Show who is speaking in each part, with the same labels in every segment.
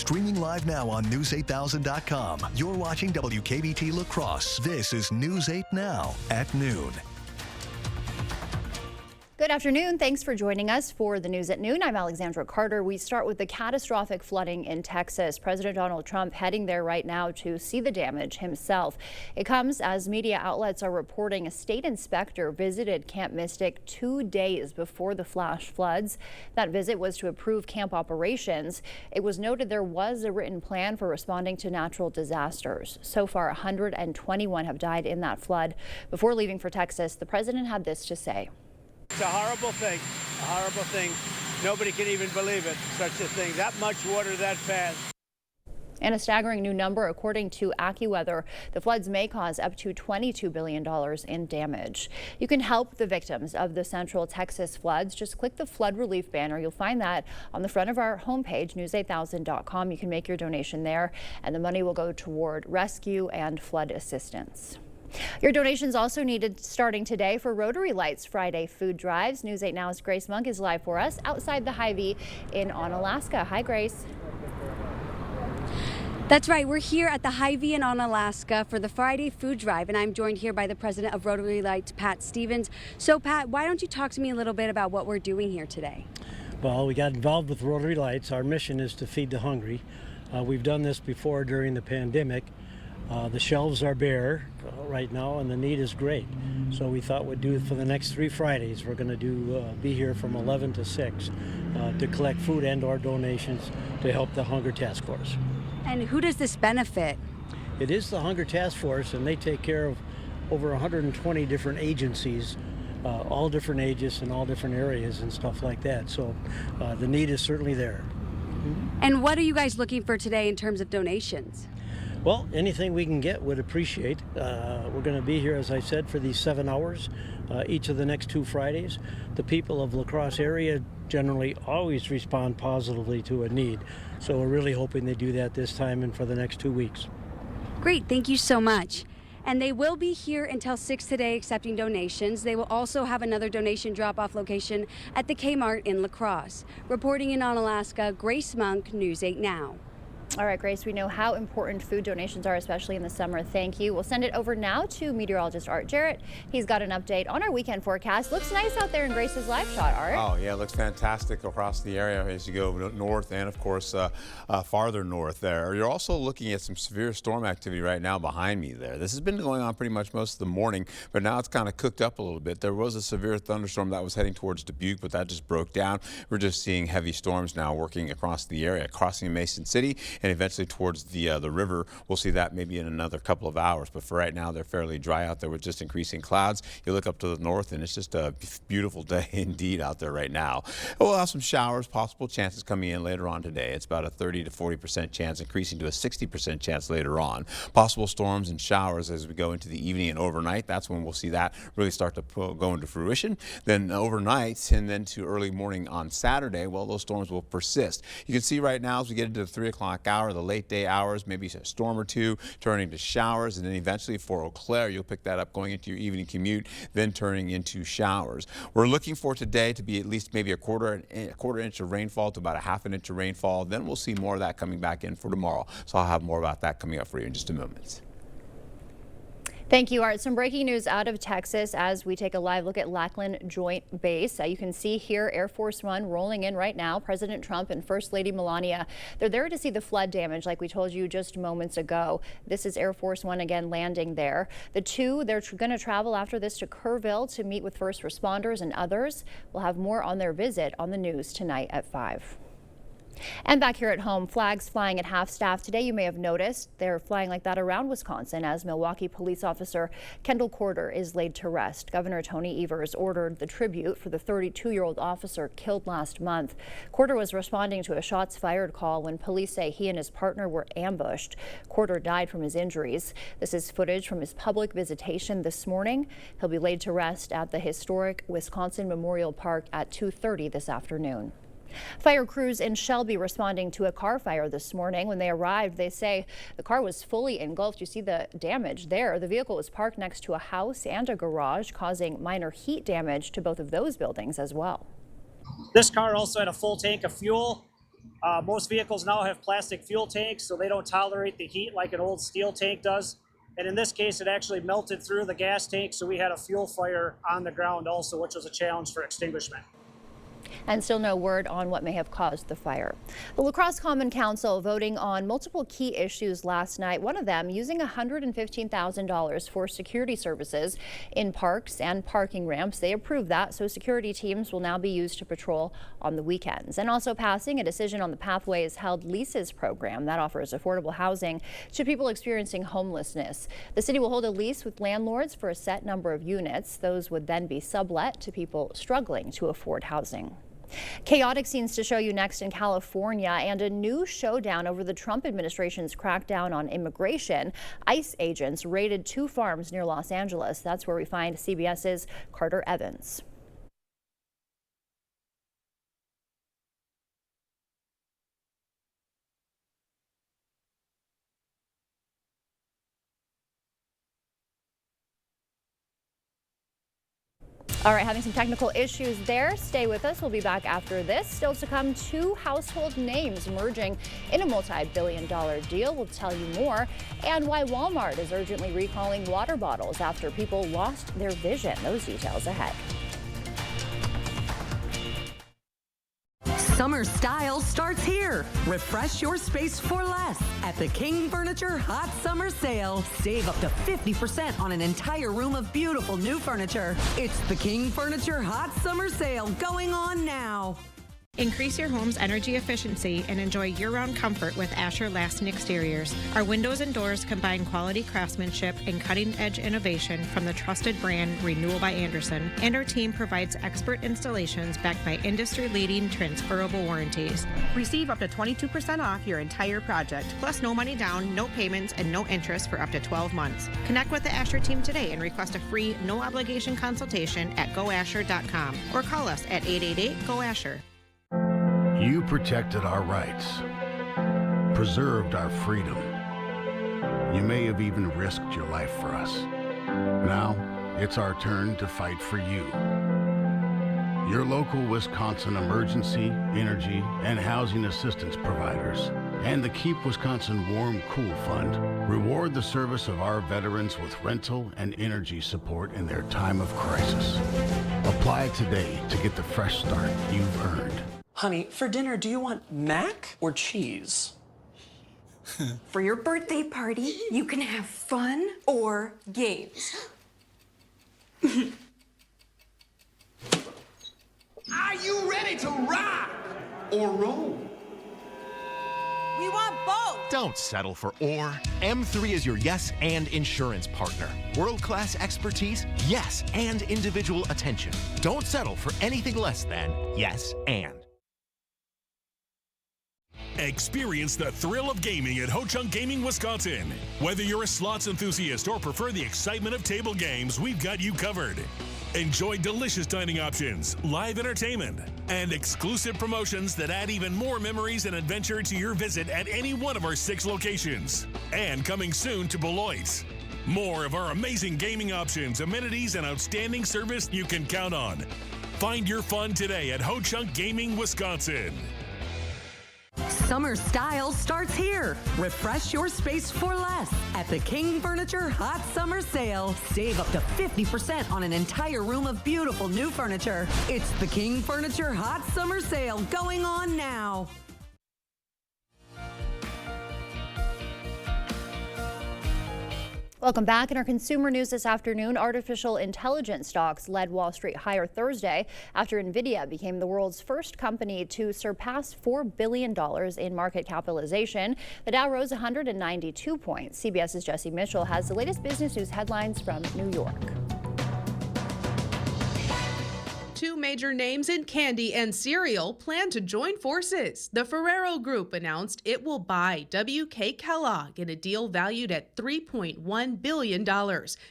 Speaker 1: Streaming live now on News8000.com. You're watching WKBT La Crosse. This is News 8 Now at noon.
Speaker 2: Good afternoon. Thanks for joining us for the news at noon. I'm Alexandra Carter. We start with the catastrophic flooding in Texas. President Donald Trump heading there right now to see the damage himself. It comes as media outlets are reporting a state inspector visited Camp Mystic 2 days before the flash floods. That visit was to approve camp operations. It was noted there was a written plan for responding to natural disasters. So far, 121 have died in that flood. Before leaving for Texas, the president had this to say.
Speaker 3: It's a horrible thing, Nobody can even believe it, such a thing. That much water that fast.
Speaker 2: And a staggering new number, according to AccuWeather, the floods may cause up to $22 billion in damage. You can help the victims of the Central Texas floods. Just click the flood relief banner. You'll find that on the front of our homepage, news8000.com. You can make your donation there, and the money will go toward rescue and flood assistance. Your donations also needed starting today for Rotary Lights Friday food drives. News 8 Now's Grace Monk is live for us outside the Hy-Vee in Onalaska. Hi, Grace.
Speaker 4: That's right. We're here at the Hy-Vee in Onalaska for the Friday food drive, and I'm joined here by the president of Rotary Lights, Pat Stevens. So, Pat, why don't you talk to me a little bit about what we're doing here today?
Speaker 5: Well, we got involved with Rotary Lights. Our mission is to feed the hungry. We've done this before during the pandemic. The shelves are bare right now, and the need is great. So we thought we'd do it for the next 3 Fridays. We're going to be here from 11 to 6 to collect food and/or donations to help the Hunger Task Force.
Speaker 4: And who does this benefit?
Speaker 5: It is the Hunger Task Force, and they take care of over 120 different agencies, all different ages and all different areas and stuff like that. So the need is certainly there.
Speaker 4: And what are you guys looking for today in terms of donations?
Speaker 5: Well, anything we can get would appreciate. We're going to be here, as I said, for these 7 hours, each of the next 2 Fridays. The people of La Crosse area generally always respond positively to a need. So we're really hoping they do that this time and for the next 2 weeks.
Speaker 4: Great, thank you so much. And they will be here until 6 today accepting donations. They will also have another donation drop-off location at the Kmart in La Crosse. Reporting in Onalaska, Grace Monk, News 8 Now.
Speaker 2: All right, Grace, we know how important food donations are, especially in the summer. Thank you. We'll send it over now to meteorologist Art Jarrett. He's got an update on our weekend forecast. Looks nice out there in Grace's live shot, Art.
Speaker 6: Oh, yeah, it looks fantastic across the area as you go north and, of course, farther north there. You're also looking at some severe storm activity right now behind me there. This has been going on pretty much most of the morning, but now it's kind of cooked up a little bit. There was a severe thunderstorm that was heading towards Dubuque, but that just broke down. We're just seeing heavy storms now working across the area, crossing Mason City, and eventually towards the river. We'll see that maybe in another couple of hours, but for right now they're fairly dry out there with just increasing clouds. You look up to the north and it's just a beautiful day indeed out there right now. We'll have some showers, possible chances coming in later on today. It's about a 30 to 40% chance, increasing to a 60% chance later on. Possible storms and showers as we go into the evening and overnight. That's when we'll see that really start to go into fruition. Then overnight and then to early morning on Saturday, well, those storms will persist. You can see right now as we get into the 3 o'clock hour, the late day hours, maybe a storm or two turning to showers, and then eventually for Eau Claire, you'll pick that up going into your evening commute, then turning into showers. We're looking for today to be at least maybe a quarter inch of rainfall to about a ½ inch of rainfall. Then we'll see more of that coming back in for tomorrow. So I'll have more about that coming up for you in just a moment.
Speaker 2: Thank you, Art. Some breaking news out of Texas as we take a live look at Lackland Joint Base. You can see here Air Force One rolling in right now. President Trump and First Lady Melania, they're there to see the flood damage like we told you just moments ago. This is Air Force One again landing there. The two, they're going to travel after this to Kerrville to meet with first responders and others. We'll have more on their visit on the news tonight at 5. And back here at home, flags flying at half-staff today. You may have noticed they're flying like that around Wisconsin as Milwaukee police officer Kendall Corder is laid to rest. Governor Tony Evers ordered the tribute for the 32-year-old officer killed last month. Corder was responding to a shots fired call when police say he and his partner were ambushed. Corder died from his injuries. This is footage from his public visitation this morning. He'll be laid to rest at the historic Wisconsin Memorial Park at 2:30 this afternoon. Fire crews in Shelby responding to a car fire this morning. When they arrived, they say the car was fully engulfed. You see the damage there. The vehicle was parked next to a house and a garage, causing minor heat damage to both of those buildings as well.
Speaker 7: This car also had a full tank of fuel. Most vehicles now have plastic fuel tanks, so they don't tolerate the heat like an old steel tank does. And in this case, it actually melted through the gas tank, so we had a fuel fire on the ground also, which was a challenge for extinguishment.
Speaker 2: And still no word on what may have caused the fire. The La Crosse Common Council voting on multiple key issues last night. One of them using $115,000 for security services in parks and parking ramps. They approved that, so security teams will now be used to patrol on the weekends. And also passing a decision on the Pathways Held Leases program that offers affordable housing to people experiencing homelessness. The city will hold a lease with landlords for a set number of units. Those would then be sublet to people struggling to afford housing. Chaotic scenes to show you next in California, and a new showdown over the Trump administration's crackdown on immigration. ICE agents raided 2 farms near Los Angeles. That's where we find CBS's Carter Evans. All right, having some technical issues there. Stay with us. We'll be back after this. Still to come, 2 household names merging in a multi-billion-dollar deal. We'll tell you more. And why Walmart is urgently recalling water bottles after people lost their vision. Those details ahead.
Speaker 8: Summer style starts here. Refresh your space for less at the King Furniture Hot Summer Sale. Save up to 50% on an entire room of beautiful new furniture. It's the King Furniture Hot Summer Sale going on now.
Speaker 9: Increase your home's energy efficiency and enjoy year-round comfort with Asher Lasting Exteriors. Our windows and doors combine quality craftsmanship and cutting-edge innovation from the trusted brand Renewal by Andersen, and our team provides expert installations backed by industry-leading transferable warranties. Receive up to 22% off your entire project, plus no money down, no payments, and no interest for up to 12 months. Connect with the Asher team today and request a free, no-obligation consultation at goasher.com or call us at 888-GO-ASHER.
Speaker 10: You protected our rights, preserved our freedom. You may have even risked your life for us. Now, it's our turn to fight for you. Your local Wisconsin emergency, energy, and housing assistance providers, and the Keep Wisconsin Warm Cool Fund reward the service of our veterans with rental and energy support in their time of crisis. Apply today to get the fresh start you've earned.
Speaker 11: Honey, for dinner, do you want mac or cheese?
Speaker 12: For your birthday party, you can have fun or games.
Speaker 13: Are you ready to rock or roll?
Speaker 14: We want both.
Speaker 15: Don't settle for or. M3 is your yes and insurance partner. World-class expertise, yes, and individual attention. Don't settle for anything less than yes and.
Speaker 16: Experience the thrill of gaming at Ho-Chunk Gaming, Wisconsin. Whether you're a slots enthusiast or prefer the excitement of table games, we've got you covered. Enjoy delicious dining options, live entertainment, and exclusive promotions that add even more memories and adventure to your visit at any one of our 6 locations. And coming soon to Beloit. More of our amazing gaming options, amenities, and outstanding service you can count on. Find your fun today at Ho-Chunk Gaming, Wisconsin.
Speaker 8: Summer style starts here. Refresh your space for less at the King Furniture Hot Summer Sale. Save up to 50% on an entire room of beautiful new furniture. It's the King Furniture Hot Summer Sale going on now.
Speaker 2: Welcome back. In our consumer news this afternoon, artificial intelligence stocks led Wall Street higher Thursday after NVIDIA became the world's first company to surpass $4 billion in market capitalization. The Dow rose 192 points. CBS's Jesse Mitchell has the latest business news headlines from New York.
Speaker 17: 2 major names in candy and cereal plan to join forces. The Ferrero Group announced it will buy WK Kellogg in a deal valued at $3.1 billion.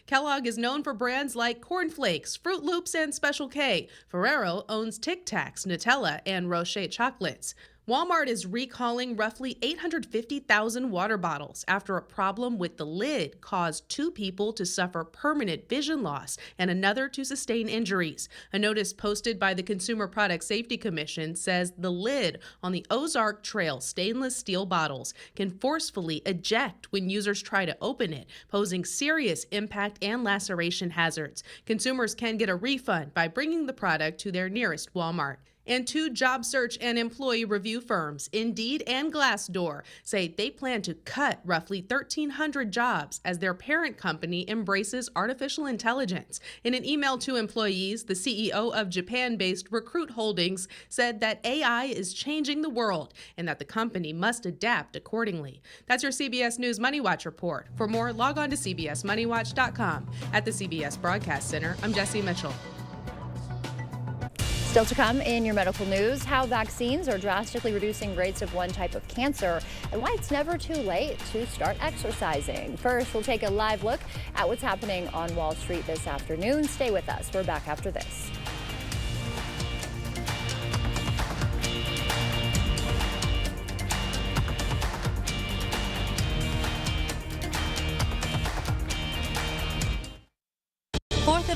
Speaker 17: Kellogg is known for brands like Corn Flakes, Fruit Loops, and Special K. Ferrero owns Tic Tacs, Nutella, and Rocher chocolates. Walmart is recalling roughly 850,000 water bottles after a problem with the lid caused 2 people to suffer permanent vision loss and another to sustain injuries. A notice posted by the Consumer Product Safety Commission says the lid on the Ozark Trail stainless steel bottles can forcefully eject when users try to open it, posing serious impact and laceration hazards. Consumers can get a refund by bringing the product to their nearest Walmart. And 2 job search and employee review firms, Indeed and Glassdoor, say they plan to cut roughly 1,300 jobs as their parent company embraces artificial intelligence. In an email to employees, the CEO of Japan-based Recruit Holdings said that AI is changing the world and that the company must adapt accordingly. That's your CBS News Money Watch report. For more, log on to cbsmoneywatch.com. At the CBS Broadcast Center, I'm Jesse Mitchell.
Speaker 2: Still to come in your medical news, how vaccines are drastically reducing rates of one type of cancer and why it's never too late to start exercising. First, we'll take a live look at what's happening on Wall Street this afternoon. Stay with us. We're back after this.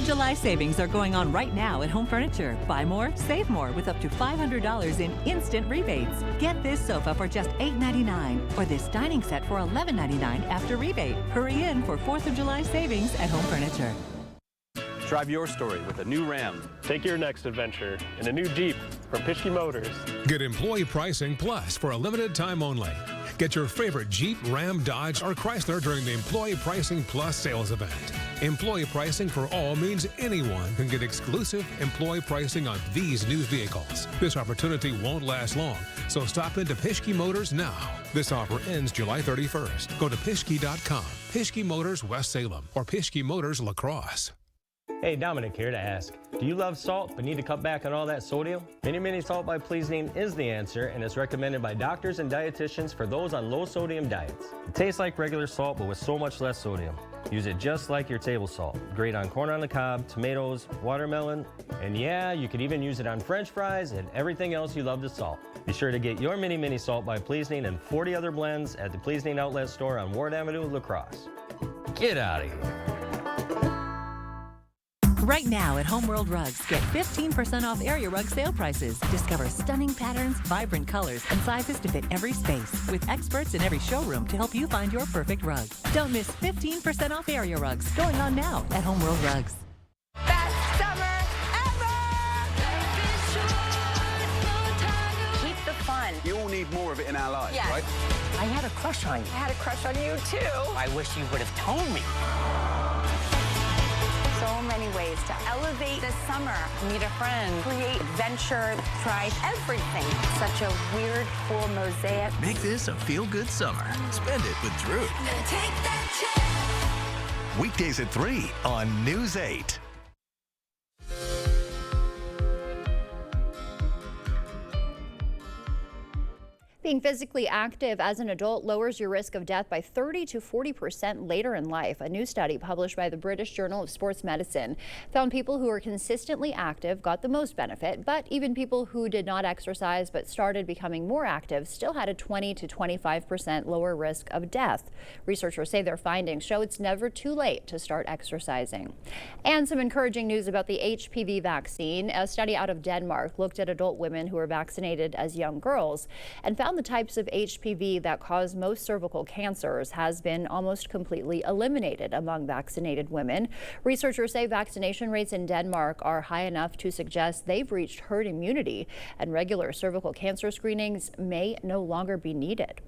Speaker 18: July savings are going on right now at Home Furniture. Buy more, save more with up to $500 in instant rebates. Get this sofa for just $8.99 or this dining set for $11.99 after rebate. Hurry in for 4th of July savings at Home Furniture.
Speaker 19: Drive your story with a new Ram.
Speaker 20: Take your next adventure in a new Jeep from Pischke Motors.
Speaker 21: Get employee pricing plus for a limited time only. Get your favorite Jeep, Ram, Dodge, or Chrysler during the Employee Pricing Plus sales event. Employee pricing for all means anyone can get exclusive employee pricing on these new vehicles. This opportunity won't last long, so stop into Pischke Motors now. This offer ends July 31st. Go to Pischke.com, Pischke Motors West Salem, or Pischke Motors La Crosse.
Speaker 20: Hey, Dominic here to ask, do you love salt but need to cut back on all that sodium? Mini Mini Salt by Pleasing is the answer, and it's recommended by doctors and dietitians for those on low sodium diets. It tastes like regular salt but with so much less sodium. Use it just like your table salt. Great on corn on the cob, tomatoes, watermelon, and yeah, you could even use it on French fries and everything else you love to salt. Be sure to get your Mini Mini Salt by Pleasing and 40 other blends at the Pleasing Outlet Store on Ward Avenue, La Crosse. Get out of here.
Speaker 18: Right now at Homeworld Rugs, get 15% off area rug sale prices. Discover stunning patterns, vibrant colors, and sizes to fit every space, with experts in every showroom to help you find your perfect rug. Don't miss 15% off area rugs going on now at Homeworld Rugs.
Speaker 14: Best summer ever! Keep the fun.
Speaker 22: You all need more of it in our lives,
Speaker 14: Yes.
Speaker 22: right?
Speaker 14: I had a crush on you. I had a crush on you too.
Speaker 22: I wish you would have told me.
Speaker 14: So many ways to elevate the summer. Meet a friend, create adventure, try everything. Such a weird, cool mosaic.
Speaker 23: Make this a feel-good summer. Spend it with Drew.
Speaker 14: Take that chance.
Speaker 1: Weekdays at 3 on News 8.
Speaker 2: Being physically active as an adult lowers your risk of death by 30 to 40% later in life. A new study published by the British Journal of Sports Medicine found people who were consistently active got the most benefit, but even people who did not exercise but started becoming more active still had a 20 to 25% lower risk of death. Researchers say their findings show it's never too late to start exercising. And some encouraging news about the HPV vaccine. A study out of Denmark looked at adult women who were vaccinated as young girls and found the types of HPV that cause most cervical cancers has been almost completely eliminated among vaccinated women. Researchers say vaccination rates in Denmark are high enough to suggest they've reached herd immunity, and regular cervical cancer screenings may no longer be needed.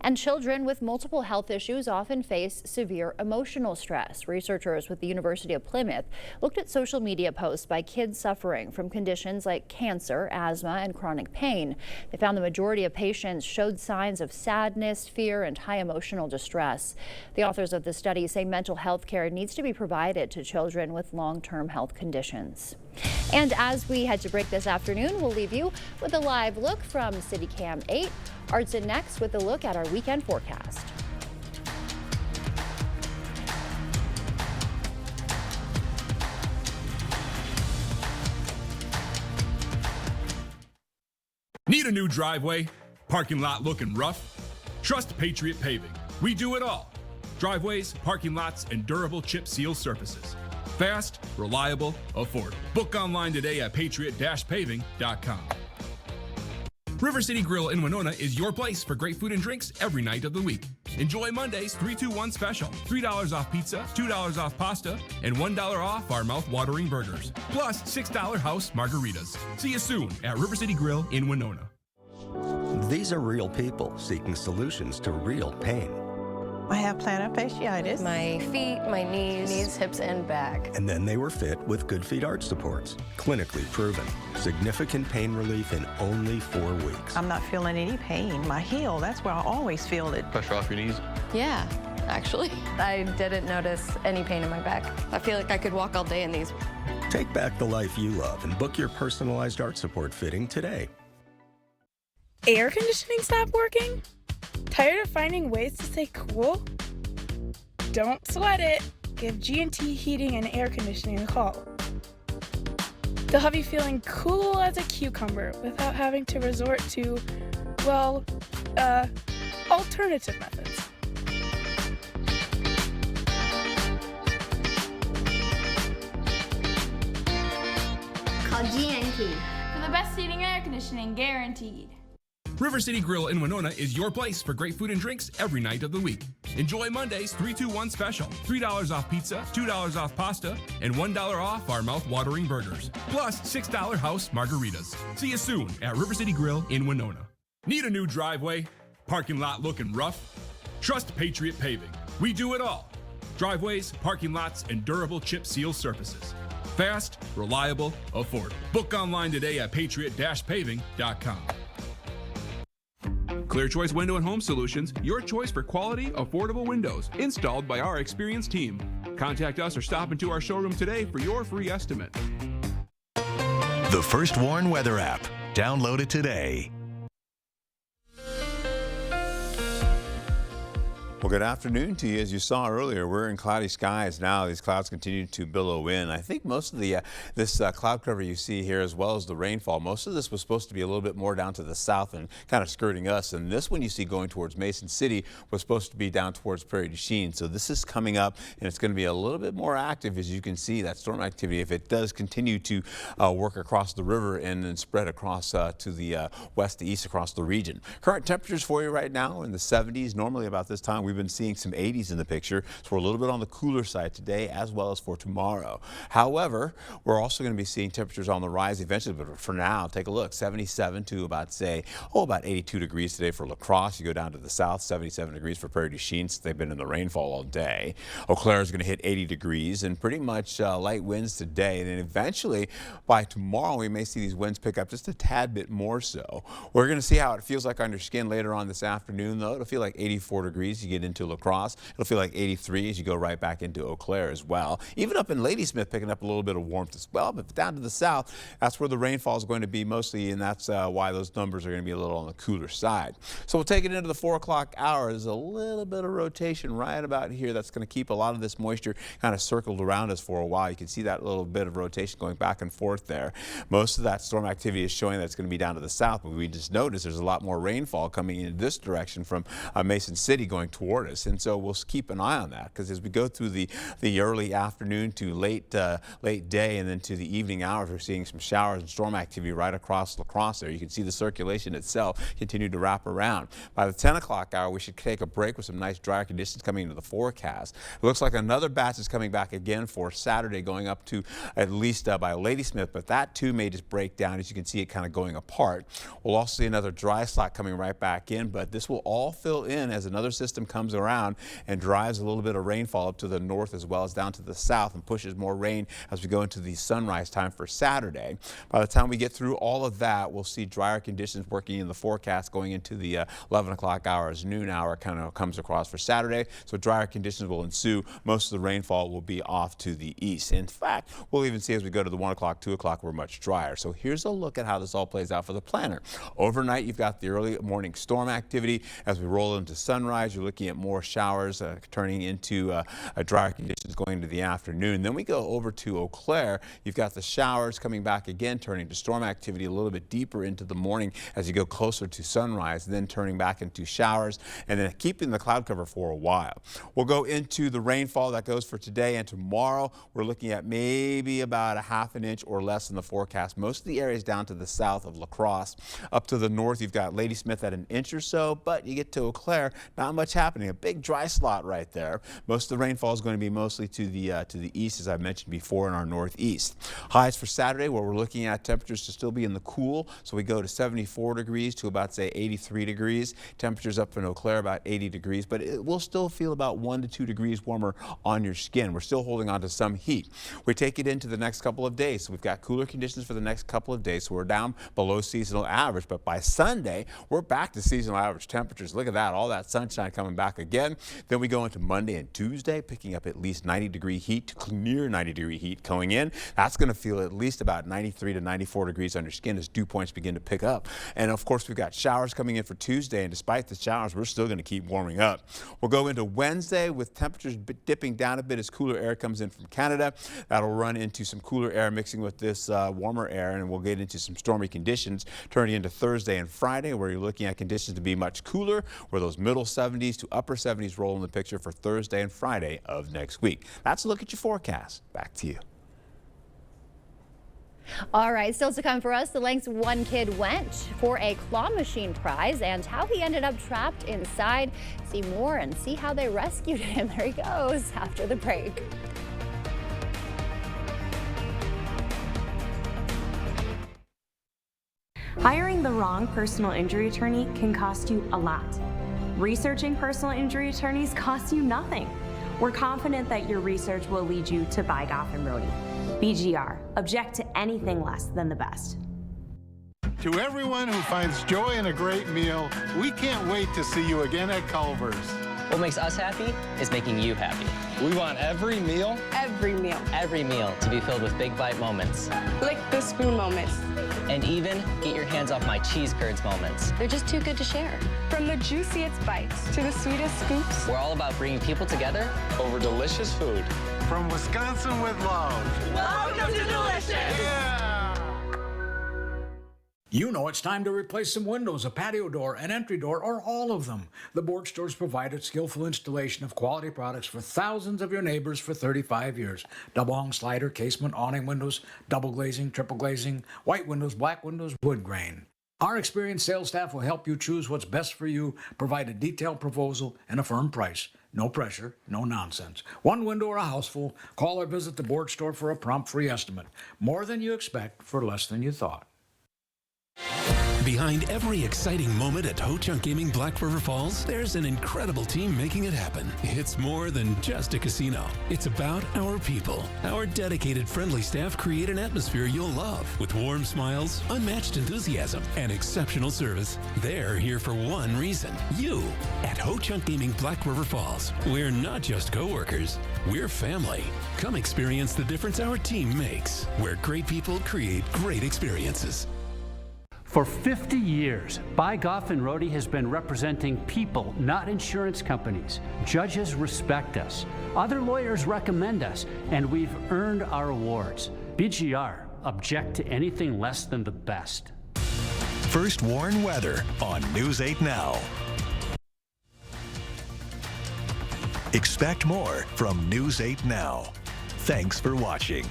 Speaker 2: And children with multiple health issues often face severe emotional stress. Researchers with the University of Plymouth looked at social media posts by kids suffering from conditions like cancer, asthma, and chronic pain. They found the majority of patients showed signs of sadness, fear, and high emotional distress. The authors of the study say mental health care needs to be provided to children with long-term health conditions. And as we head to break this afternoon, we'll leave you with a live look from CityCam 8. Artson next with a look at our weekend forecast.
Speaker 16: Need a new driveway?
Speaker 3: Parking lot looking rough? Trust Patriot Paving. We do it all. Driveways, parking lots, and durable chip seal surfaces. Fast, reliable, affordable. Book online today at patriot-paving.com. River City Grill in Winona is your place for great food and drinks every night of the week. Enjoy Monday's 3-2-1 special. $3 off pizza, $2 off pasta, and $1 off our mouth-watering burgers. Plus $6 house margaritas. See you soon at River City Grill in Winona.
Speaker 4: These are real people seeking solutions to real pain.
Speaker 5: I have plantar fasciitis.
Speaker 24: My feet, my knees, hips, and back.
Speaker 4: And then they were fit with Good Feet arch supports. Clinically proven. Significant pain relief in only 4 weeks.
Speaker 5: I'm not feeling any pain. My heel, that's where I always feel it.
Speaker 25: Pressure off your knees?
Speaker 24: Yeah, actually. I didn't notice any pain in my back. I feel like I could walk all day in these.
Speaker 4: Take back the life you love and book your personalized arch support fitting today.
Speaker 26: Air conditioning stopped working? Tired of finding ways to stay cool? Don't sweat it. Give G&T Heating and Air Conditioning a call. They'll have you feeling cool as a cucumber without having to resort to, well, alternative methods.
Speaker 27: Call G&T for the best heating and air conditioning guaranteed.
Speaker 3: River City Grill in Winona is your place for great food and drinks every night of the week. Enjoy Monday's 3-2-1 special. $3 off pizza, $2 off pasta, and $1 off our mouth-watering burgers. Plus $6 house margaritas. See you soon at River City Grill in Winona. Need a new driveway? Parking lot looking rough? Trust Patriot Paving. We do it all. Driveways, parking lots, and durable chip seal surfaces. Fast, reliable, affordable. Book online today at patriot-paving.com. Clear Choice Window and Home Solutions, your choice for quality, affordable windows, installed by our experienced team. Contact us or stop into our showroom today for your free estimate.
Speaker 1: The First Warn Weather app. Download it today.
Speaker 6: Well, good afternoon to you. As you saw earlier, we're in cloudy skies now. These clouds continue to billow in. I think most of the this cloud cover you see here, as well as the rainfall, most of this was supposed to be a little bit more down to the south and kind of skirting us. And this one you see going towards Mason City was supposed to be down towards Prairie du Chien. So this is coming up, and it's going to be a little bit more active, as you can see, that storm activity, if it does continue to work across the river and then spread across to the west to east across the region. Current temperatures for you right now in the 70s. Normally about this time we've been seeing some 80s in the picture, so we're a little bit on the cooler side today as well as for tomorrow. However, we're also going to be seeing temperatures on the rise eventually, but for now, take a look, 77 to about 82 degrees today for La Crosse. You go down to the south, 77 degrees for Prairie du Chien since they've been in the rainfall all day. Eau Claire is going to hit 80 degrees and pretty much light winds today, and then eventually by tomorrow we may see these winds pick up just a tad bit more so. We're going to see how it feels like on your skin later on this afternoon, though. It'll feel like 84 degrees. You get into La Crosse. It'll feel like 83 as you go right back into Eau Claire as well. Even up in Ladysmith, picking up a little bit of warmth as well. But down to the south, that's where the rainfall is going to be mostly, and that's why those numbers are going to be a little on the cooler side. So we'll take it into the 4 o'clock hour. There's a little bit of rotation right about here that's going to keep a lot of this moisture kind of circled around us for a while. You can see that little bit of rotation going back and forth there. Most of that storm activity is showing that it's going to be down to the south, but we just noticed there's a lot more rainfall coming in this direction from Mason City going toward us. And so we'll keep an eye on that, because as we go through the early afternoon to late day and then to the evening hours, we're seeing some showers and storm activity right across La Crosse there. You can see the circulation itself continue to wrap around. By the 10 o'clock hour, we should take a break with some nice dry conditions coming into the forecast. It looks like another batch is coming back again for Saturday, going up to at least by Ladysmith, but that too may just break down as you can see it kind of going apart. We'll also see another dry slot coming right back in, but this will all fill in as another system comes around and drives a little bit of rainfall up to the north as well as down to the south and pushes more rain as we go into the sunrise time for Saturday. By the time we get through all of that, we'll see drier conditions working in the forecast going into the 11 o'clock hours, noon hour kind of comes across for Saturday. So drier conditions will ensue. Most of the rainfall will be off to the east. In fact, we'll even see as we go to the 1 o'clock, 2 o'clock, we're much drier. So here's a look at how this all plays out for the planner. Overnight, you've got the early morning storm activity. As we roll into sunrise, you're looking at at more showers turning into drier conditions going into the afternoon. Then we go over to Eau Claire. You've got the showers coming back again, turning to storm activity a little bit deeper into the morning as you go closer to sunrise, then turning back into showers and then keeping the cloud cover for a while. We'll go into the rainfall that goes for today and tomorrow. We're looking at maybe about a half an inch or less in the forecast. Most of the areas down to the south of La Crosse. Up to the north, you've got Ladysmith at an inch or so, but you get to Eau Claire, not much happening. A big dry slot right there. Most of the rainfall is going to be mostly to the east, as I mentioned before, in our northeast. Highs for Saturday, where we're looking at temperatures to still be in the cool, so we go to 74 degrees to about, say, 83 degrees. Temperatures up in Eau Claire about 80 degrees, but it will still feel about 1 to 2 degrees warmer on your skin. We're still holding on to some heat. We take it into the next couple of days. So we've got cooler conditions for the next couple of days, so we're down below seasonal average, but by Sunday, we're back to seasonal average temperatures. Look at that, all that sunshine coming back again. Then we go into Monday and Tuesday, picking up at least 90-degree heat, near 90-degree heat going in. That's going to feel at least about 93 to 94 degrees on your skin as dew points begin to pick up. And of course, we've got showers coming in for Tuesday, and despite the showers, we're still going to keep warming up. We'll go into Wednesday with temperatures dipping down a bit as cooler air comes in from Canada. That'll run into some cooler air mixing with this warmer air, and we'll get into some stormy conditions turning into Thursday and Friday, where you're looking at conditions to be much cooler, where those middle 70s to upper 70s roll in the picture for Thursday and Friday of next week. That's a look at your forecast. Back to you.
Speaker 2: All right, still to come for us, the lengths one kid went for a claw machine prize and how he ended up trapped inside. See more and see how they rescued him. There he goes after the break.
Speaker 7: Hiring the wrong personal injury attorney can cost you a lot. Researching personal injury attorneys costs you nothing. We're confident that your research will lead you to buy Goff & Rohde. BGR, object to anything less than the best.
Speaker 9: To everyone who finds joy in a great meal, we can't wait to see you again at Culver's.
Speaker 10: What makes us happy is making you happy.
Speaker 9: We want every meal
Speaker 10: to be filled with big bite moments.
Speaker 7: Lick the spoon moments.
Speaker 10: And even get your hands off my cheese curds moments.
Speaker 7: They're just too good to share. From the juiciest bites to the sweetest scoops.
Speaker 10: We're all about bringing people together
Speaker 9: over delicious food. From Wisconsin with love.
Speaker 7: Welcome to Delicious!
Speaker 9: Yeah!
Speaker 11: You know it's time to replace some windows, a patio door, an entry door, or all of them. The Board Store's provided skillful installation of quality products for thousands of your neighbors for 35 years. Double hung slider, casement, awning windows, double glazing, triple glazing, white windows, black windows, wood grain. Our experienced sales staff will help you choose what's best for you, provide a detailed proposal and a firm price. No pressure, no nonsense. One window or a house full, call or visit the Board Store for a prompt free estimate. More than you expect for less than you thought.
Speaker 12: Behind every exciting moment at Ho-Chunk Gaming Black River Falls, there's an incredible team making it happen. It's more than just a casino. It's about our people. Our dedicated, friendly staff create an atmosphere you'll love with warm smiles, unmatched enthusiasm, and exceptional service. They're here for one reason: you. At Ho-Chunk Gaming Black River Falls, we're not just coworkers, we're family. Come experience the difference our team makes, where great people create great experiences.
Speaker 13: For 50 years, Buy Goff & Rohde has been representing people, not insurance companies. Judges respect us. Other lawyers recommend us, and we've earned our awards. BGR, object to anything less than the best.
Speaker 1: First Warn Weather on News 8 Now. Expect more from News 8 Now. Thanks for watching.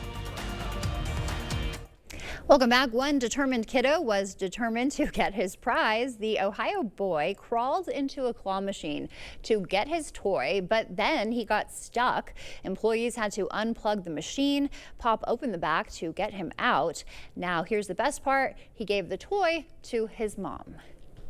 Speaker 2: Welcome back. One determined kiddo was determined to get his prize. The Ohio boy crawled into a claw machine to get his toy, but then he got stuck. Employees had to unplug the machine, pop open the back to get him out. Now, here's the best part. He gave the toy to his mom.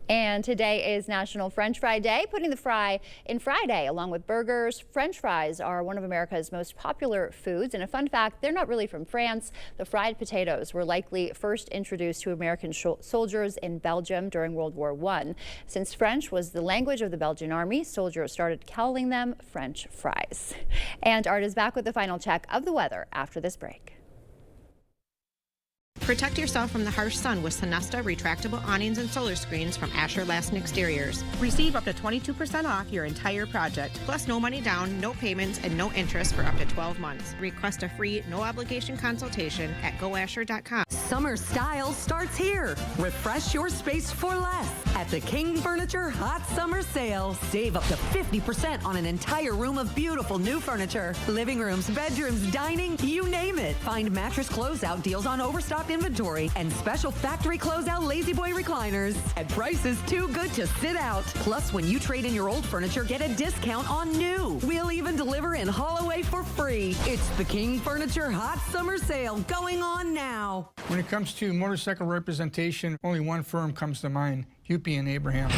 Speaker 2: And today is National French Fry Day, putting the fry in Friday along with burgers. French fries are one of America's most popular foods. And a fun fact, they're not really from France. The fried potatoes were likely first introduced to American soldiers in Belgium during World War I. Since French was the language of the Belgian army, soldiers started calling them French fries. And Art is back with the final check of the weather after this break.
Speaker 8: Protect yourself from the harsh sun with Sonesta retractable awnings and solar screens from Asher Lassen Exteriors. Receive up to 22% off your entire project, plus no money down, no payments, and no interest for up to 12 months. Request a free, no-obligation consultation at goasher.com.
Speaker 15: Summer style starts here. Refresh your space for less at the King Furniture Hot Summer Sale. Save up to 50% on an entire room of beautiful new furniture. Living rooms, bedrooms, dining, you name it. Find mattress closeout deals on overstocked inventory and special factory closeout Lazy Boy recliners at prices too good to sit out. Plus, when you trade in your old furniture, get a discount on new. We'll even deliver in Holloway for free. It's the King Furniture Hot Summer Sale going on now.
Speaker 17: When it comes to motorcycle representation, only one firm comes to mind, Hupy and Abraham.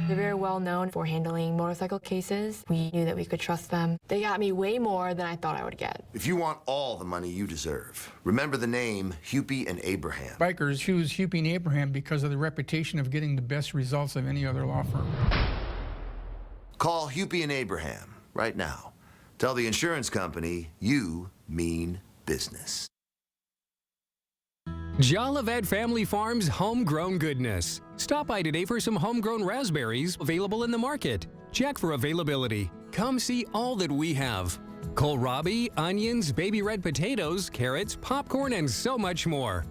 Speaker 24: They're very well known for handling motorcycle cases. We knew that we could trust them. They got me way more than I thought I would get.
Speaker 19: If you want all the money you deserve, remember the name Hupy and Abraham.
Speaker 17: Bikers choose Hupy and Abraham because of the reputation of getting the best results of any other law firm.
Speaker 19: Call Hupy and Abraham right now. Tell the insurance company you mean business.
Speaker 20: Jolivet Family Farms Homegrown Goodness. Stop by today for some homegrown raspberries available in the market. Check for availability. Come see all that we have. Kohlrabi, onions, baby red potatoes, carrots, popcorn, and so much more.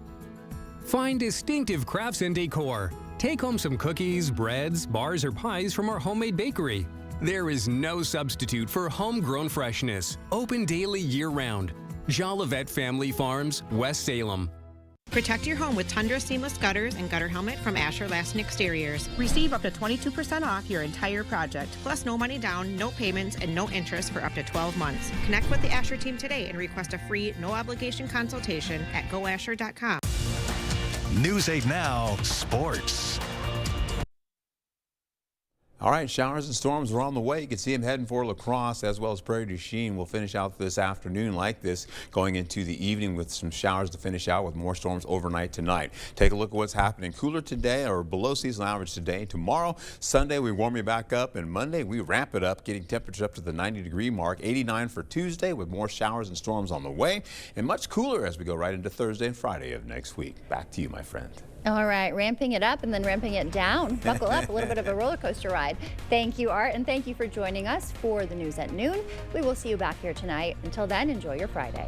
Speaker 20: Find distinctive crafts and decor. Take home some cookies, breads, bars, or pies from our homemade bakery. There is no substitute for homegrown freshness. Open daily year-round. Jolivet Family Farms, West Salem.
Speaker 8: Protect your home with Tundra seamless gutters and gutter helmet from Asher Lassen Exteriors. Receive up to 22% off your entire project, plus no money down, no payments, and no interest for up to 12 months. Connect with the Asher team today and request a free, no-obligation consultation at goasher.com.
Speaker 1: News 8 Now, Sports.
Speaker 6: All right, showers and storms are on the way. You can see them heading for La Crosse as well as Prairie du Chien. We'll finish out this afternoon like this, going into the evening with some showers to finish out with more storms overnight tonight. Take a look at what's happening. Cooler today or below seasonal average today. Tomorrow, Sunday, we warm you back up, and Monday we ramp it up, getting temperatures up to the 90-degree mark. 89 for Tuesday with more showers and storms on the way, and much cooler as we go right into Thursday and Friday of next week. Back to you, my friend.
Speaker 2: All right, ramping it up and then ramping it down. Buckle up, a little bit of a roller coaster ride. Thank you, Art, and thank you for joining us for the news at noon. We will see you back here tonight. Until then, enjoy your Friday.